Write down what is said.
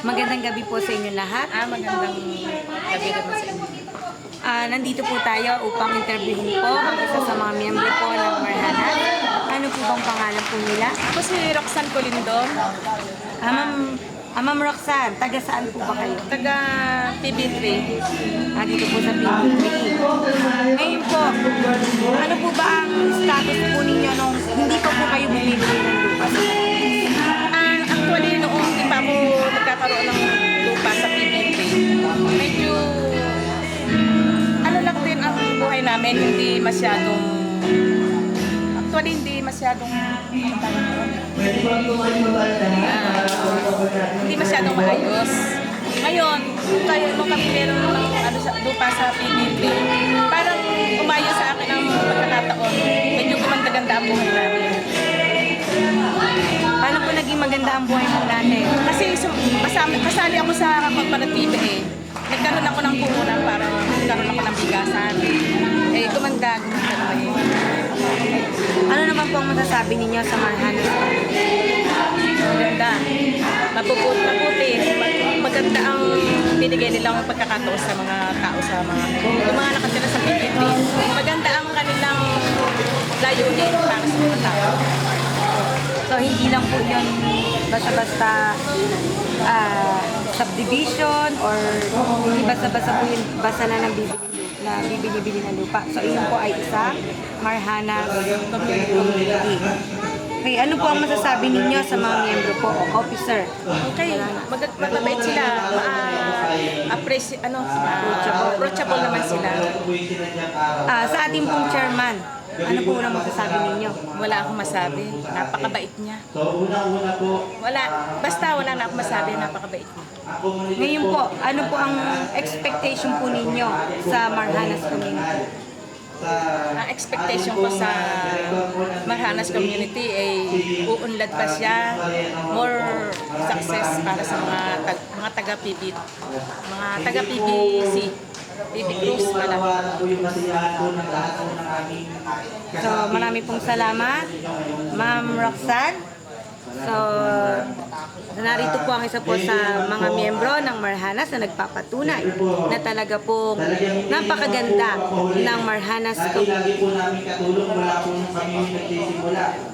Magandang gabi po sa inyo lahat. Magandang gabi naman sa inyo. Nandito po tayo upang interviewin po ang isa sa mga miyembro po ng Marhanas. Ano po bang pangalan po nila? Ako si Roxanne Colindon, Ma'am Roxanne, taga saan po ba kayo? taga PB3. Dito po sa PBB. Ngayon po, ano po ba ang status po ninyo nung hindi pa po kayo bumibili ng lupa sa Actually, noong hindi pa ako nagkakaroon ng lupa sa PB3, medyo ano lang din ang buhay namin, hindi masyadong hindi masyadong maayos. Ngayon, kaya nung kami meron ng lupa sa PB3, parang umayos sa akin ang pagkakataon. Medyo gumanda-ganda ang buhay namin. Paano po naging maganda ang buhay mo natin? Kasi kasali ako sa pagpanatiba eh. Nagkaroon ako ng puhunan para magkaroon ako ng bigasan. Gumanda naman eh. Ano naman po ang masasabi ninyo sa Marhanas? Maganda. Mabuti. Maganda ang binigay nilang pagkakataon sa mga tao, yung mga nakatira sa PBB. Maganda ang kanilang layunin para sa mga tao. So, hindi lang po yun basta-basta subdivision or hindi basta-basta po yun basta na bibili ng lupa. So, yun po ay isa, Marhanas Community. Okay, ano po ang masasabi ninyo sa mga miyembro po o officer? Okay, mababait sila, approachable naman sila. Sa ating pong chairman, ano po unang masasabi ninyo? Wala akong masabi, napakabait niya. Wala na akong masabi, napakabait niya. Ngayon po, ano po ang expectation po ninyo sa Marhanas Community? Ang expectation ko sa Marhanas Community ay uunlad pa siya, more success para sa mga taga-PB, mga taga-PBC, PB Cruz pala. So, marami pong salamat, Ma'am Roxanne. So, narito po ang isa po sa mga miyembro ng Marhanas na nagpapatunay na talaga pong napakaganda ng Marhanas Community. Lagi po namin katulong mula po nung kami nagsisimula.